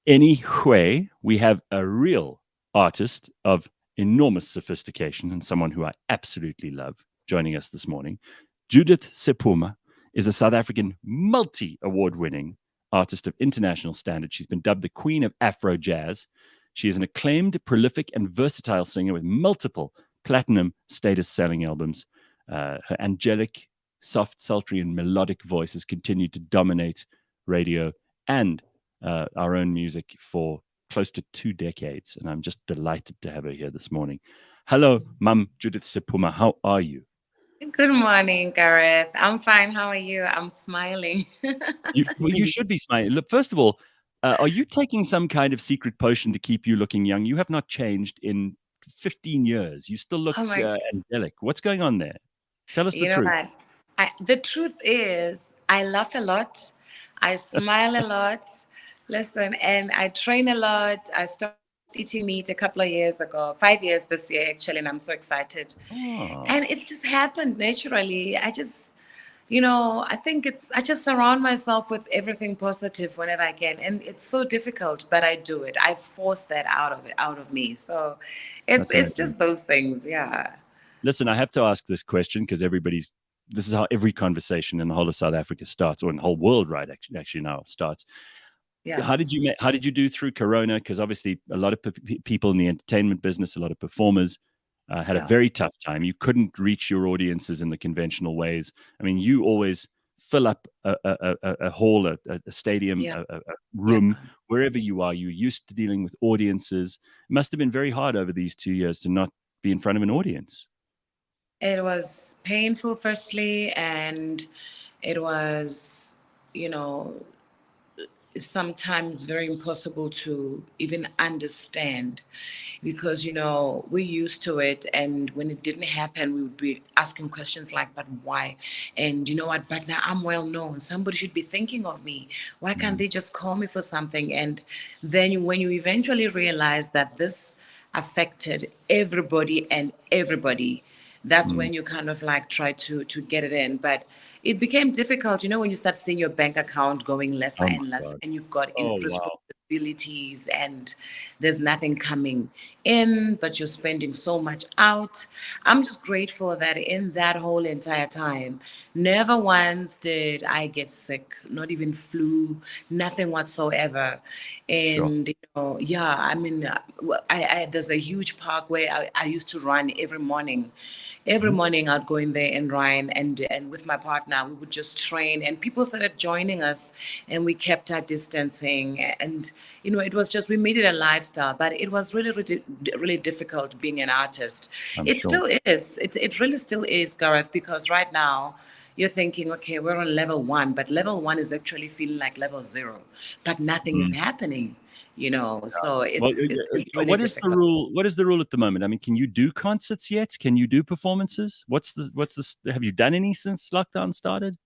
Anyway, we have a real artist of enormous sophistication and someone who I absolutely love joining us this morning. Judith Sephuma is a South African multi-award winning artist of international standard. She's been dubbed the Queen of Afro-Jazz. She is an acclaimed, prolific, and versatile singer with multiple platinum status selling albums. Her angelic, soft, sultry, and melodic voice has continued to dominate radio and our own music for close to 2 decades. And I'm just delighted to have her here this morning. Hello, Mum Judith Sephuma. How are you? Good morning, Gareth. I'm fine. How are you? I'm smiling. You should be smiling. Look, first of all, are you taking some kind of secret potion to keep you looking young? You have not changed in 15 years. You still look Oh my, angelic. What's going on there? Tell us the you know truth. what? The truth is, I laugh a lot. I smile a lot. Listen, and I train a lot. I started eating meat a couple of years ago, 5 years this year, actually, and I'm so excited. Oh, And it just happened naturally. I think I just surround myself with everything positive whenever I can. And it's so difficult, but I do it. I force that out of me. So it's that's it's amazing. just those things. Yeah. Listen, I have to ask this question because this is how every conversation in the whole of South Africa starts, or in the whole world, right? Actually now it starts. Yeah. How did you do through Corona? Because obviously a lot of people in the entertainment business, a lot of performers, had a Yeah. very tough time. You couldn't reach your audiences in the conventional ways. I mean, you always fill up a hall, a stadium, Yeah. a Yeah. room, wherever you are. You're used to dealing with audiences. It must have been very hard over these 2 years to not be in front of an audience. It was painful, firstly, and it was, you know, sometimes very impossible to even understand because we're used to it, and when it didn't happen we would be asking questions like, but why? And you know what, but now I'm well known, somebody should be thinking of me, why can't Mm, they just call me for something? And then when you eventually realize that this affected everybody and everybody, that's mm. when you kind of like try to get it in. But it became difficult, when you start seeing your bank account going lesser Oh my and lesser, God. and you've got Oh wow. responsibilities, and there's nothing coming in, but you're spending so much out. I'm just grateful that in that whole entire time, never once did I get sick, not even flu, nothing whatsoever. Sure. And yeah, I mean, there's a huge park where I used to run every morning. Every Mhm. morning I'd go in there and run, and with my partner we would just train, and people started joining us, and we kept our distancing, and it was just, we made it a lifestyle, but it was really really, really difficult being an artist. I'm It sure. still is. It really still is, Gareth, because right now you're thinking, okay, we're on level 1, but level 1 is actually feeling like level 0, but nothing is Mm. happening. So Well, it's really what is the difficult. rule? What is the rule at the moment? I mean, can you do concerts yet? Can you do performances? Have you done any since lockdown started?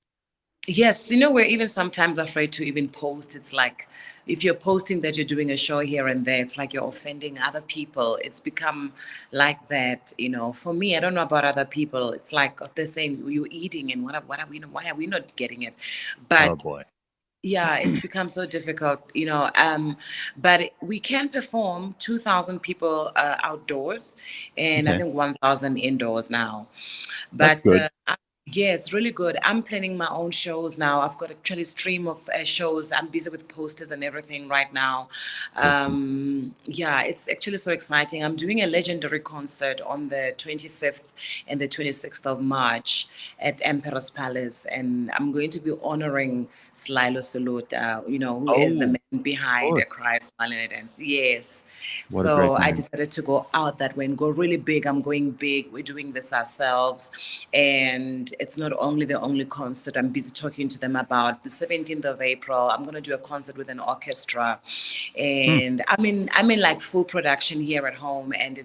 Yes, we're even sometimes afraid to even post. It's like if you're posting that you're doing a show here and there, it's like you're offending other people. It's become like that. For me, I don't know about other people. It's like they're saying you're eating, and what are we? Why are we not getting it? Oh But boy. yeah, it's become so difficult. But we can perform 2,000 people outdoors, and I Okay, think 1,000 indoors now. that's But good. yeah, it's really good. I'm planning my own shows now. I've got actually stream of shows. I'm busy with posters and everything right now. Awesome. Yeah, it's actually so exciting. I'm doing a legendary concert on the 25th and the 26th of March at Emperor's Palace, and I'm going to be honoring Slylo Salute, who is the Oh, man of behind A course. Cry, Smile and a Dance. Yes. What a great So I man. decided to go out that way and go really big. I'm going big. We're doing this ourselves. And it's not only the only concert I'm busy talking to them about. The 17th of April, I'm going to do a concert with an orchestra. Hmm. And I'm in like full production here at home. And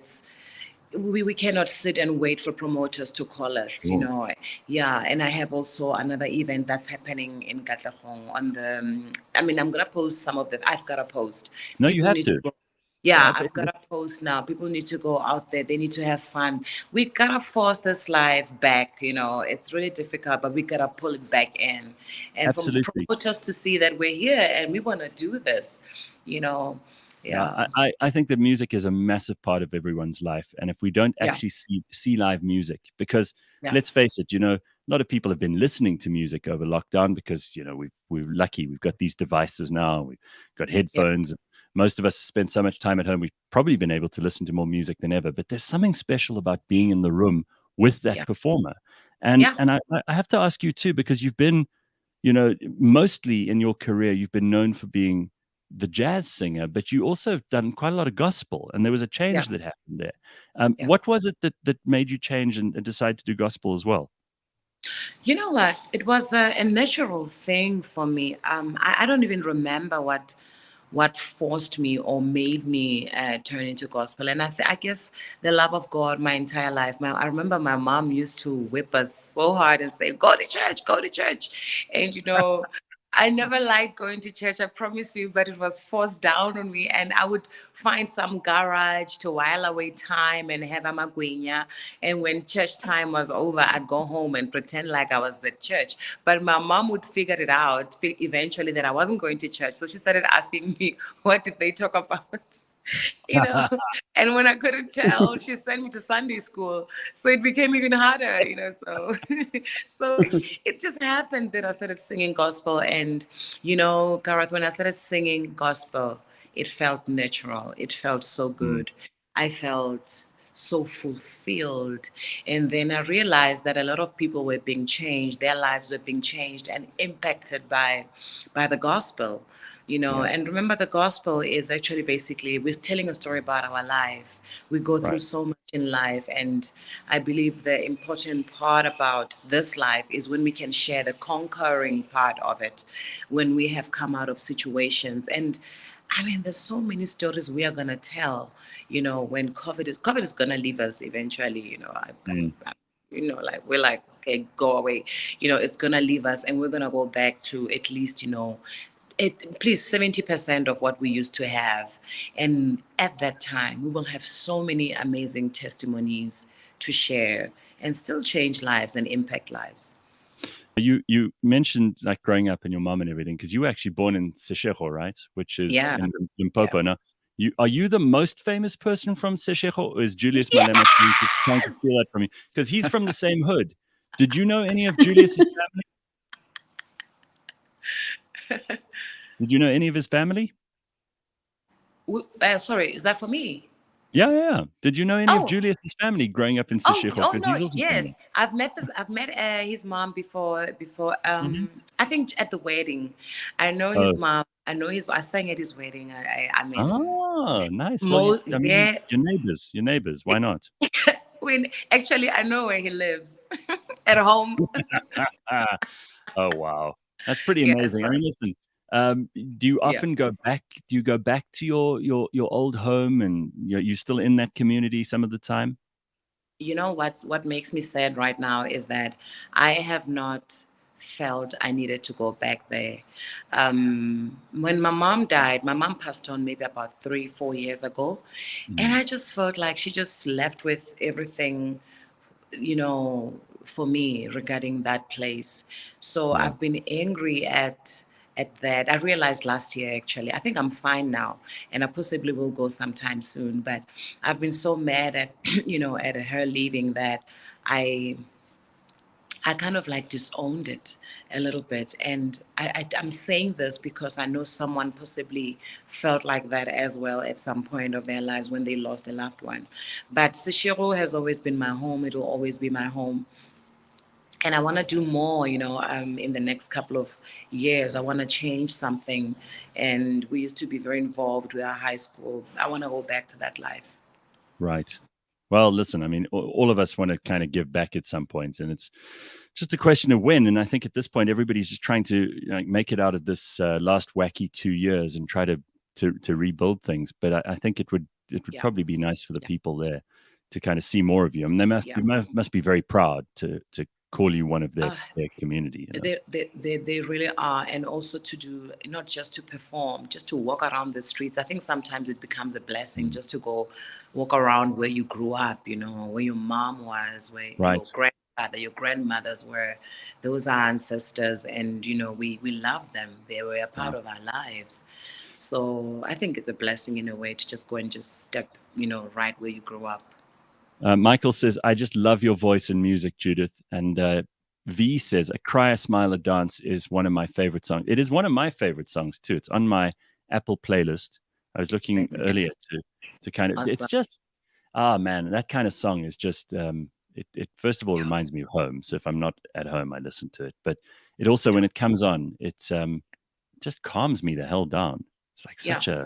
we cannot sit and wait for promoters to call us. Sure. Yeah, and I have also another event that's happening in Katlehong on I'm gonna post some of the I've got to post. No, you People have need to to. go. Yeah, Uh, I've got to post now. People need to go out there. They need to have fun. We gotta force this life back. It's really difficult, but we gotta pull it back in. And for Absolutely. promoters to see that we're here and we want to do this, you know. Yeah, Yeah, I think that music is a massive part of everyone's life. And if we don't yeah, actually see live music, because yeah, let's face it, a lot of people have been listening to music over lockdown because, we're lucky. We've got these devices now. We've got yeah, headphones. Most of us spend so much time at home. We've probably been able to listen to more music than ever. But there's something special about being in the room with that yeah, performer. And yeah. and I have to ask you too, because you've been mostly in your career, you've been known for being the jazz singer, but you also have done quite a lot of gospel, and there was a Yeah, change that happened there. yeah. What was it that made you change and decide to do gospel as well? You know what? It was a natural thing for me. I don't even remember what forced me or made me turn into gospel. And I guess the love of God my entire life. I remember my mom used to whip us so hard and say, "Go to church, go to church," and I never liked going to church, I promise you, but it was forced down on me. And I would find some garage to while away time and have a magwinya. And when church time was over, I'd go home and pretend like I was at church. But my mom would figure it out eventually that I wasn't going to church. So she started asking me, what did they talk about? you know and when I couldn't tell, she sent me to Sunday school, so it became even harder. So so it just happened that I started singing gospel. And Gareth, when I started singing gospel, it felt natural, it felt so Mm, good. I felt so fulfilled. And then I realized that a lot of people were being changed, their lives were being changed and impacted by the gospel. yeah, And remember, the gospel is actually basically we're telling a story about our life. We go through right. so much in life. And I believe the important part about this life is when we can share the conquering part of it, when we have come out of situations. And I mean, there's so many stories we are going to tell, when COVID is going to leave us eventually. Mm, Like we're like, okay, go away. It's going to leave us, and we're going to go back to at least, please 70% of what we used to have. And at that time we will have so many amazing testimonies to share and still change lives and impact lives. you mentioned like growing up and your mom and everything, because you were actually born in Seshego, right? Which is Yeah, in yeah. Limpopo. Now, are you the most famous person from Seshego, or is Julius Malema trying to Yes. steal that from you? Because he's from the same hood. Did you know any of Julius's family? Did you know any of his family? Sorry, is that for me? Yeah, yeah, yeah. Did you know any of Oh, Julius's family growing up in oh, Seshego? oh Because no, he's also from yes. there. I've met his mom before Hmm. I think at the wedding. I know his Oh, mom. I sang at his wedding. I mean, oh, nice. Well, mo I mean, yeah. your neighbors, your neighbors. Why not? When actually I know where he lives at home. Oh, wow. That's pretty Yeah, amazing. I so mean, listen, do you yeah. often go back? Do you go back to your old home, and you're still in that community some of the time? What makes me sad right now is that I have not felt I needed to go back there. When my mom died, my mom passed on maybe about 3, 4 years ago, and Mm, I just felt like she just left with everything, you know, for me regarding that place. So yeah, I've been angry at that. I realized last year actually. I think I'm fine now, and I possibly will go sometime soon. But I've been so mad at at her leaving that I I kind of like disowned it a little bit. And I'm saying this because I know someone possibly felt like that as well at some point of their lives when they lost a loved one. But Seshiro has always been my home. It will always be my home. And I want to do more, in the next couple of years. I want to change something. And we used to be very involved with our high school. I want to go back to that life. right. Well, listen, I mean, all of us want to kind of give back at some point, and it's just a question of when. And I think at this point, everybody's just trying to make it out of this last wacky 2 years and try to rebuild things. But I think it would Yeah, probably be nice for the yeah, people there to kind of see more of you. I mean, they yeah. must be very proud to call you one of their Uh, their community. they really are. And also to do, not just to perform, just to walk around the streets. I think sometimes it becomes a blessing Mm, just to go walk around where you grew up, where your mom was, where your right. grandfather, your grandmothers were those are ancestors, and we love them. They were a Yeah. part of our lives. So I think it's a blessing in a way to just go and just step, right where you grew up. Michael says, I just love your voice and music, Judith. And V says, A Cry, a Smile, a Dance is one of my favorite songs. It is one of my favorite songs, too. It's on my Apple playlist. I was looking earlier to kind of, it's Awesome. just, man, that kind of song is just, it first of all reminds me of home. So if I'm not at home, I listen to it. But it also, when it comes on, it's just calms me the hell down. It's like Yeah.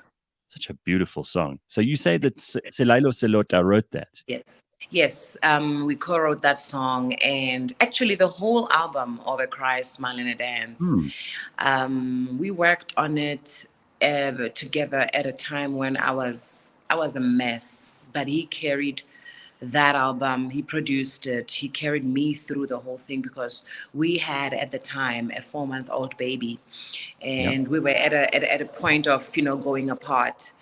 such a beautiful song. So you say that Selailo Selota wrote that? Yes. We co-wrote that song, and actually the whole album of A Cry, a Smile, and a Dance. We worked on it together at a time when I was a mess, but he carried that album. He produced it. He carried me through the whole thing because we had at the time a 4-month-old baby, and we were at a point of going apart.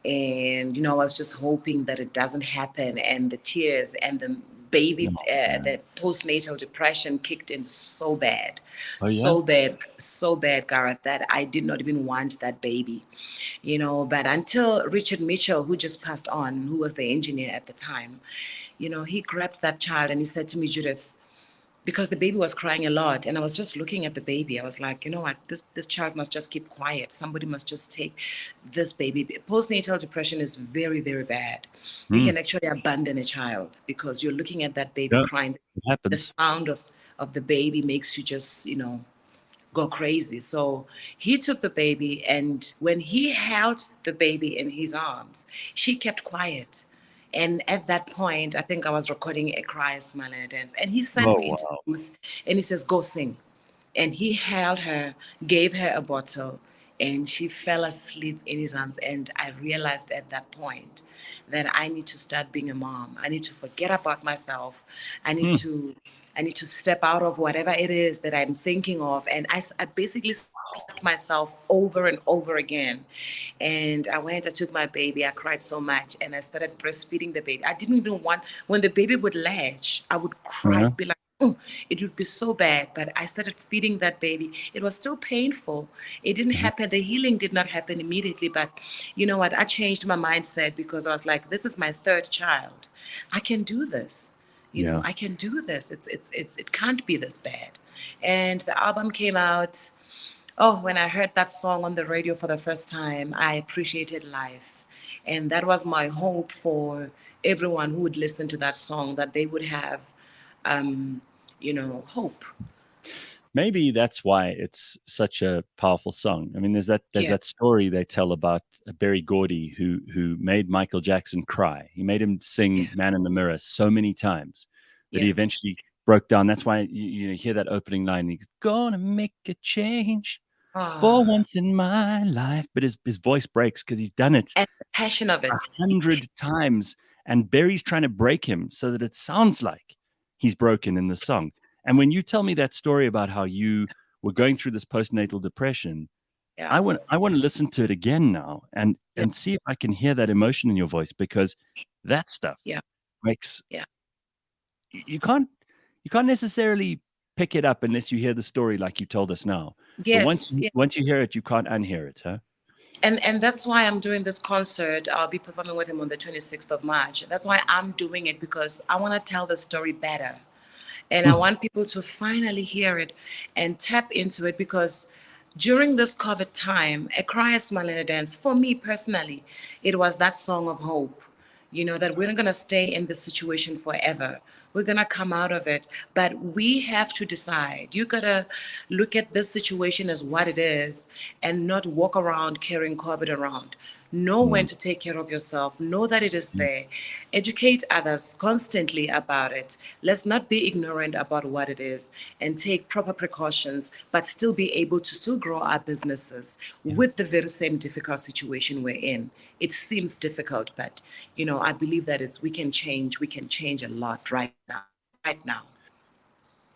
And I was just hoping that it doesn't happen, and the tears and the baby, the postnatal depression kicked in so bad, so bad, Gareth, that I did not even want that baby, but until Richard Mitchell, who just passed on, who was the engineer at the time, he grabbed that child and he said to me, Judith, because the baby was crying a lot, and I was just looking at the baby. I was like, you know what, this child must just keep quiet. Somebody must just take this baby. Postnatal depression is very, very bad. You can actually abandon a child because you're looking at that baby crying. It happens. The sound of the baby makes you just, go crazy. So he took the baby, and when he held the baby in his arms, she kept quiet. And at that point, I think I was recording A Cry, a Smile, and a Dance. And he sent me into the booth, and he says, go sing. And he held her, gave her a bottle, and she fell asleep in his arms. And I realized at that point that I need to start being a mom. I need to forget about myself. I need to step out of whatever it is that I'm thinking of. And I basically slapped myself over and over again. And I took my baby. I cried so much, and I started breastfeeding the baby. I didn't even want, when the baby would latch, I would cry, be like, oh, it would be so bad. But I started feeding that baby. It was still painful. It didn't happen. The healing did not happen immediately. But you know what? I changed my mindset because I was like, this is my third child. I can do this. I can do this. It can't be this bad. And the album came out. Oh, when I heard that song on the radio for the first time, I appreciated life. And that was my hope for everyone who would listen to that song, that they would have, hope. Maybe that's why it's such a powerful song. I mean, there's that story they tell about Berry Gordy who made Michael Jackson cry. He made him sing "Man in the Mirror" so many times that he eventually broke down. That's why you hear that opening line. He's gonna make a change for once in my life, but his voice breaks because he's done it And the passion of it. 100 times, and Berry's trying to break him so that it sounds like he's broken in the song. And when you tell me that story about how you were going through this postnatal depression, I want to listen to it again now and see if I can hear that emotion in your voice, because that stuff makes you can't necessarily pick it up unless you hear the story like you told us now. But once you hear it, you can't unhear it, huh? And that's why I'm doing this concert. I'll be performing with him on the 26th of March. That's why I'm doing it, because I want to tell the story better. And I want people to finally hear it and tap into it, because during this COVID time, A Cry, a Smile, and a Dance, for me personally, it was that song of hope, that we're not going to stay in this situation forever. We're going to come out of it. But we have to decide. You got to look at this situation as what it is and not walk around carrying COVID around. Know when to take care of yourself. Know that it is there. Educate others constantly about it. Let's not be ignorant about what it is, and take proper precautions, but still be able to still grow our businesses with the very same difficult situation we're in. It seems difficult, but I believe that we can change a lot right now.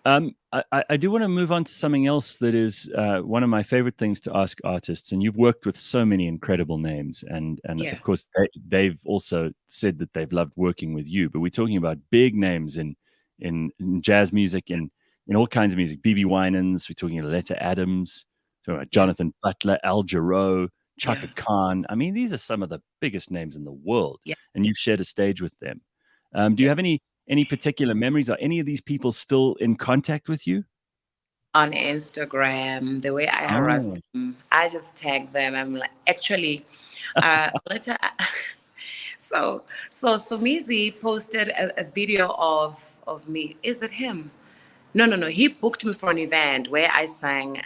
I do want to move on to something else that is one of my favorite things to ask artists, and you've worked with so many incredible names, and of course they've also said that they've loved working with you. But we're talking about big names in in jazz music, in all kinds of music. B.B. Winans, we're talking Letta Adams, talking about Yeah. Jonathan Butler, Al Jarreau, Chaka Yeah. Khan. I mean, these are some of the biggest names in the world, Yeah. and you've shared a stage with them. Do you Yeah. have any particular memories? Are any of these people still in contact with you? On Instagram, the way I harass Oh, them, I just tag them. I'm like, actually, later. So Mizi posted a video of me. Is it him? No. He booked me for an event where I sang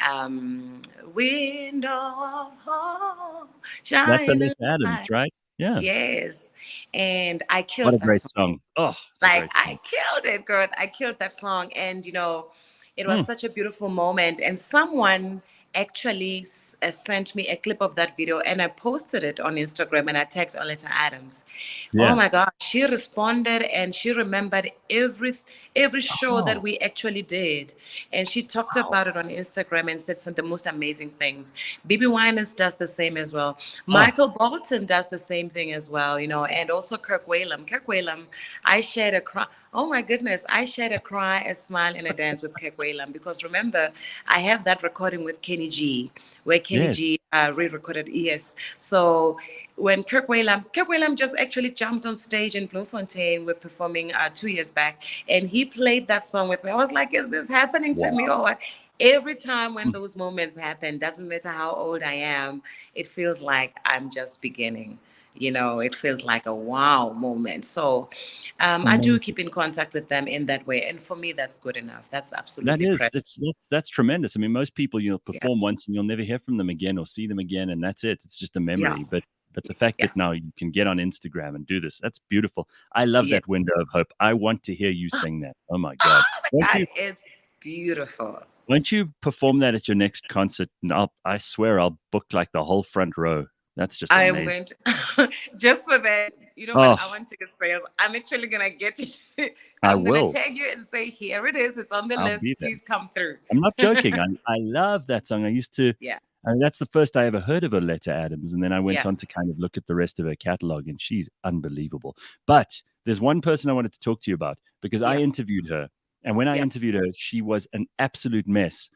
"Window of Hope, that's Shining Aletta Adams, Light." right? Yeah. Yes, and I What killed a that great song. song. Oh, it's a Like great I song. killed it, girl. I killed that song, and it was Mm, such a beautiful moment. And someone actually sent me a clip of that video, and I posted it on Instagram, and I tagged Oleta Adams. Oh yeah. my God, she responded, and she remembered every show that Oh, we actually did, and she talked wow. about it on Instagram and said some of the most amazing things. BB Winans does the same as well. Oh, Michael Bolton does the same thing as well, and also Kirk Whalum. Kirk Whalum, I shared a cry. Oh my goodness, I shared a cry, a smile, and a dance with Kirk Whalum because remember, I have that recording with Kenny G, where Kenny yes. G re-recorded ES. So when Kirk Whalum just actually jumped on stage in Bloemfontein. We're performing 2 years back, and he played that song with me. I was like, is this happening to me Wow. or what? Every time when Mm, those moments happen, doesn't matter how old I am, it feels like I'm just beginning. It feels like a wow moment. So I do amazing. keep in contact with them in that way. And for me, that's good enough. That's That absolutely is, present. that's tremendous. I mean, most people, Yeah. perform once and you'll never hear from them again or see them again, and that's it. It's just a Yeah. memory. But the fact Yeah. that now you can get on Instagram and do this, that's beautiful. I love Yeah. that window of hope. I want to hear you sing that. Oh my God. Oh Won't my you God, it's beautiful. won't you perform that at your next concert? And I swear I'll book like the whole front row. That's just I am amazing. going to, just for that, you know what? Oh, I want to get sales. I'm actually going to get you. I I'm going to will. tag you and say, here it is. It's on the I'll list. be there. Please come through. I'm not joking. I love that song. I used to. Yeah. I mean, that's the first I ever heard of Aletta Adams, and then I went Yeah. on to kind of look at the rest of her catalog, and she's unbelievable. But there's one person I wanted to talk to you about because I Yeah. interviewed her, and when I Yeah. interviewed her, she was an absolute mess.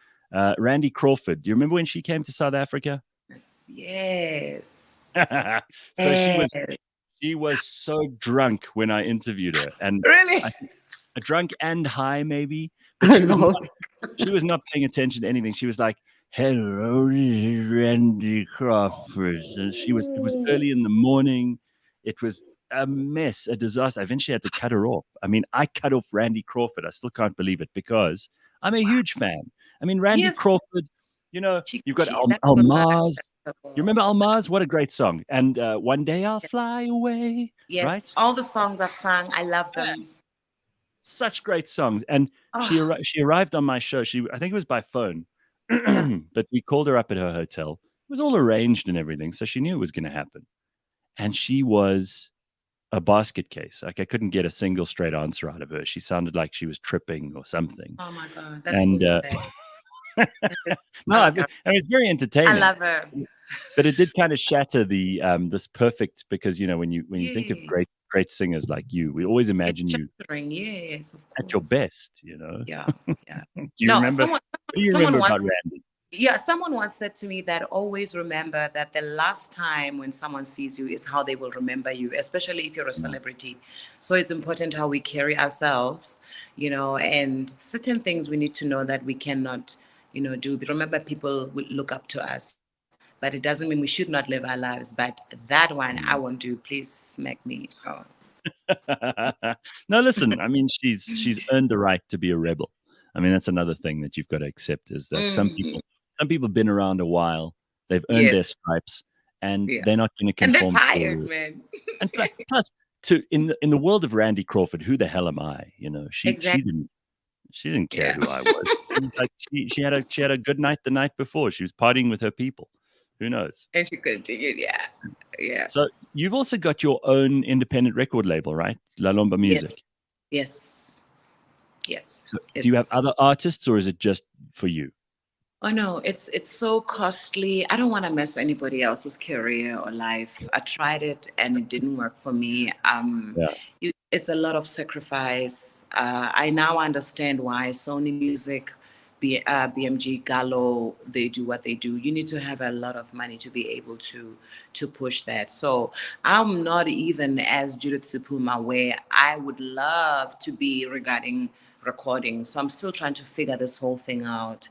Randy Crawford. Do you remember when she came to South Africa? Yes. Yes. So Yes. she was so drunk when I interviewed her, and Really? I think drunk and high maybe, but Oh, no. she was not paying attention to anything. She was like, "Hello, this is Randy Crawford." And it was early in the morning. It was a mess, a disaster. I eventually had to cut her off. I mean, I cut off Randy Crawford. I still can't believe it because I'm a huge fan. I mean, Randy Yes. Crawford, you've got That was not Almaz. You acceptable. remember Almaz? What a great song. And One Day I'll Fly Away, Yes. right? All the songs I've sung, I love them. Such great songs. And Oh, she arrived on my show. I think it was by phone, yeah. but we called her up at her hotel. It was all arranged and everything, so she knew it was going to happen. And she was a basket case. Like I couldn't get a single straight answer out of her. She sounded like she was tripping or something. Oh my God. That's so And sad. That is- no, oh I mean, God. it was very I entertaining. love her. But it did kind of shatter the this perfect because when you think of Yes. great singers like you, we always It's imagine you shattering. Yes, of at your course. best. Yeah. Yeah. Do you No, remember? someone, What do you someone remember about once, Randy? yeah, someone once said to me that always remember that the last time when someone sees you is how they will remember you, especially if you're a Yeah. celebrity. So it's important how we carry ourselves, and certain things we need to know that we cannot, do. But remember, people will look up to us, but it doesn't mean we should not live our lives. But that one I Mm. won't do. Please smack me. Oh. No, listen. I mean, she's earned the right to be a rebel. I mean, that's another thing that you've got to accept is that Mhm. some people have been around a while. They've earned their Yes. stripes, and Yeah. they're not going to And they're conform to your tired, rules. man. And plus, in the world of Randy Crawford, who the hell am I? Exactly. She didn't care Yeah. who I was. She was like she had a good night the night before. She was partying with her people. Who knows? And she continued. Yeah. Yeah. So you've also got your own independent record label, right? La Lomba Yes. Music. Yes. So Yes. do you have It's other artists or is it just for you? Oh no, it's so costly. I don't want to mess anybody else's career or life. I tried it and it didn't work for me. Yeah. It's a lot of sacrifice. I now understand why Sony Music, BMG, Gallo, they do what they do. You need to have a lot of money to be able to push that. So I'm not even as Judith Sephuma where I would love to be regarding recording. So I'm still trying to figure this whole thing out.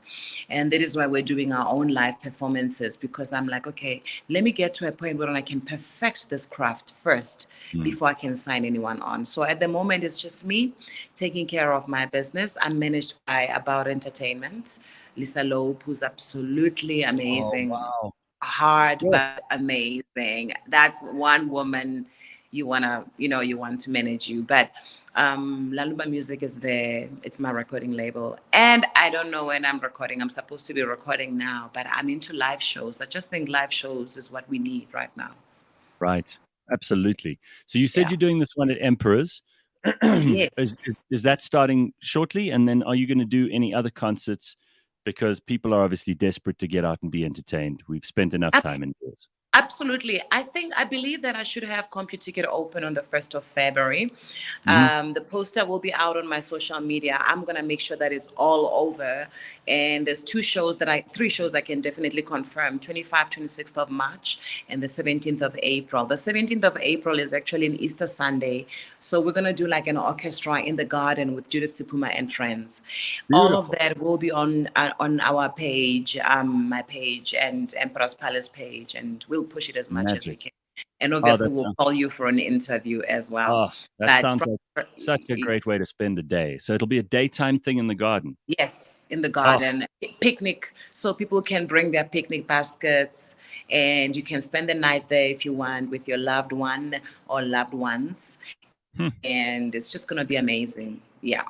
And that is why we're doing our own live performances, because I'm like, okay, let me get to a point where I can perfect this craft first before I can sign anyone on. So at the moment, it's just me taking care of my business. I'm managed by About Entertainment, Lisa Loeb, who's absolutely Oh, amazing, wow. hard Yes. but amazing. That's one woman you want to manage you. But Laluba Music is there. It's my recording label. And I don't know when I'm recording. I'm supposed to be recording now, but I'm into live shows. I just think live shows is what we need right now. Right. Absolutely. So you said Yeah. you're doing this one at Emperor's. Yes. Is that starting shortly? And then are you going to do any other concerts? Because people are obviously desperate to get out and be entertained. We've spent enough time indoors. Absolutely. I believe that I should have CompuTicket open on the 1st of February. Mhm. The poster will be out on my social media. I'm going to make sure that it's all over. And there's three shows I can definitely confirm: 25, 26th of March and the 17th of April. The 17th of April is actually an Easter Sunday. So we're going to do like an orchestra in the garden with Judith Sephuma and friends. All of Beautiful. that will be on our page, my page, and Emperor's Palace page, and we'll push it as much as we Magic. can. And Oh, obviously, we'll call you for an interview as well. that But sounds like such a great way to spend a day. So it'll be a daytime thing in the garden. yes, in the Oh, garden, picnic, so people can bring their picnic baskets, and you can spend the night there if you want with your loved one or loved ones, hmm, and it's just gonna be amazing. Yeah.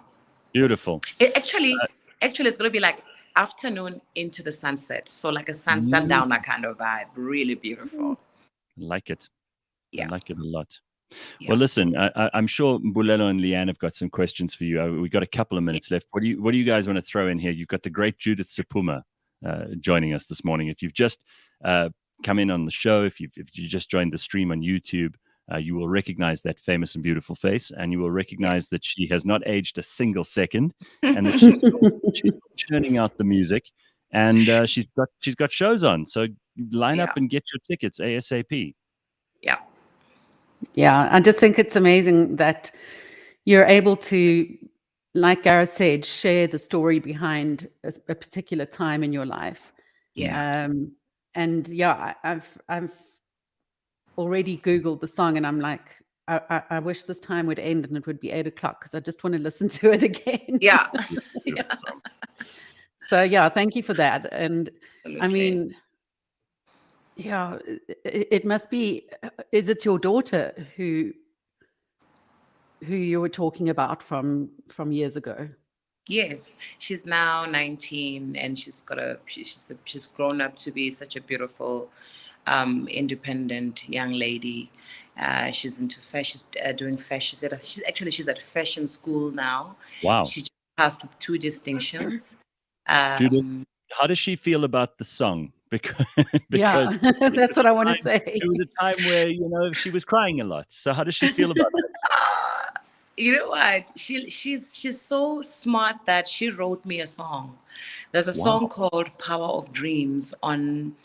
beautiful. It actually, it's gonna be like afternoon into the sunset, so like a Mm, sundowner kind of vibe. Really beautiful. I like it. I Yeah, like it a lot. Well, yeah, listen, I'm sure Mbulelo and Leigh-Ann have got some questions for you. We've got a couple of yeah. minutes left. What do you guys want to throw in here? You've got the great Judith Sephuma joining us this morning. If you've just uh, come in on the show, if you just joined the stream on YouTube, you will recognize that famous and beautiful face, and you will recognize that she has not aged a single second, and that she's still churning out the music, and she's got shows on. So line Yeah, up and get your tickets ASAP. yeah, Yeah, I just think it's amazing that you're able to, like Gareth said, share the story behind a particular time in your life. yeah. And yeah, I've already Googled the song, and I'm like, I wish this time would end and it would be 8 o'clock because I just want to listen to it again. Yeah. Beautiful Yeah, song. So yeah, thank you for that. And I absolutely. mean, yeah, it must be. Is it your daughter who you were talking about from years ago? Yes, she's now 19, and she's grown up to be such a beautiful, independent young lady. She's into fashion. She's doing fashion. She's at fashion school now. Wow. She just passed with 2 distinctions. Judith, Um, how does she feel about the song? Because Yeah, because that's what I want to say. it was a time where she was crying a lot. So how does she feel about that? you know what? She's so smart that she wrote me a song. There's a song Wow. called "Power of Dreams" on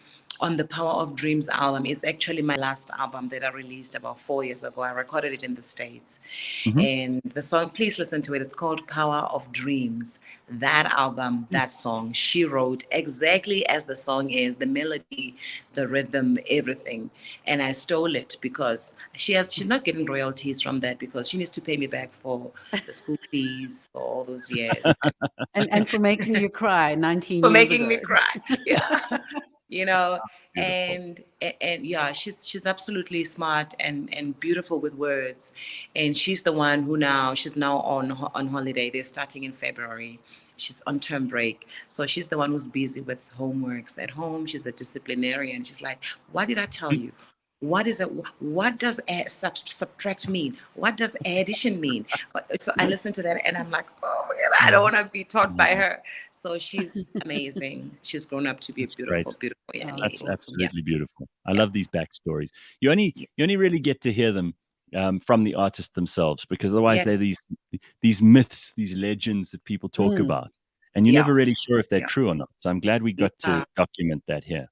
the Power of Dreams album. It's actually my last album that I released about 4 years ago. I recorded it in the States. Mhm. And the song, please listen to it. It's called Power of Dreams. That album, that song, she wrote exactly as the song is, the melody, the rhythm, everything. And I stole it because she's not getting royalties from that, because she needs to pay me back for the school fees for all those years. And for making you cry 19 For years making me ago. cry. Yeah. you know Beautiful. and yeah, she's absolutely smart and beautiful with words. And she's the one who she's now on holiday. They're starting in February. She's on term break, so she's the one who's busy with homeworks at home. She's a disciplinarian. She's like, what did I tell you? What is it? What does subtract mean? What does addition mean? So I listen to that and I'm like, oh my God, I don't want to be taught by her. So she's amazing. She's grown up to be a That's great. beautiful, beautiful young Oh, lady. That's awesome. absolutely beautiful. I Yeah. love these backstories. You only really get to hear them from the artist themselves, because otherwise they're Yes. these myths, these legends that people talk Mm. about, and you're Yeah. never really sure if they're Yeah. true or not. So I'm glad we got Yeah. to document that here.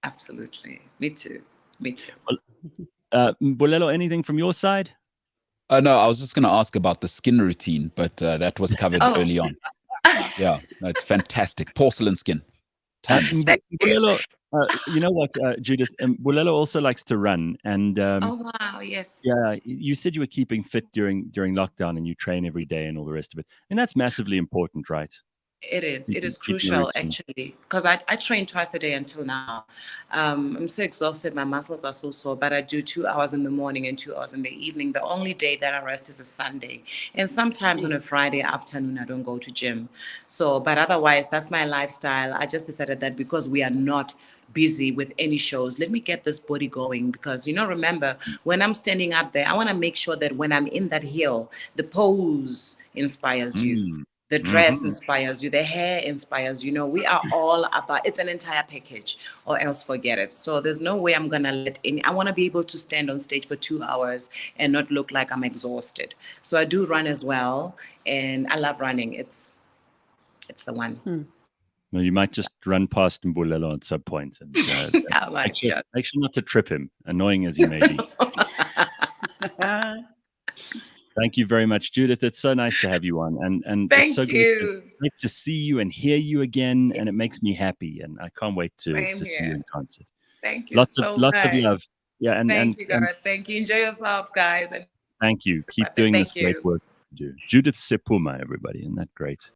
Absolutely. Me too. Me too. Mbulelo, anything from your side? No, I was just going to ask about the skin routine, but that was covered Oh. early on. Yeah, no, it's fantastic. Porcelain skin. Tons. Thank you. Mbulelo, you know what, Judith? Mbulelo also likes to run, and Oh wow, yes. yeah, you said you were keeping fit during lockdown, and you train every day and all the rest of it, and that's massively important, right? It is. It is Keep your crucial, routine. actually, because I train twice a day until now. I'm so exhausted. My muscles are so sore, but I do 2 hours in the morning and 2 hours in the evening. The only day that I rest is a Sunday. And sometimes on a Friday afternoon, I don't go to gym. So, but otherwise, that's my lifestyle. I just decided that because we are not busy with any shows, let me get this body going, because remember, when I'm standing up there, I want to make sure that when I'm in that hill, the pose inspires you. The dress inspires you, the hair inspires you. We are all about, it's an entire package, or else forget it. So there's no way I'm gonna I want to be able to stand on stage for 2 hours and not look like I'm exhausted. So I do run as well, and I love running. It's the one. Well, you might just run past Mbulelo at some point, and I might just. make sure not to trip him, annoying as he may be. Thank you very much, Judith. It's so nice to have you on, and it's so Thank you. great to see you and hear you again, and it makes me happy, and I can't wait to Same see you here. in concert. Thank you Lots so of much. love. Yeah, Thank you, Gareth. Thank you. Enjoy yourself, guys. And thank you. Keep doing this Thank you. great work you do. Judith Sephuma, everybody, isn't that great?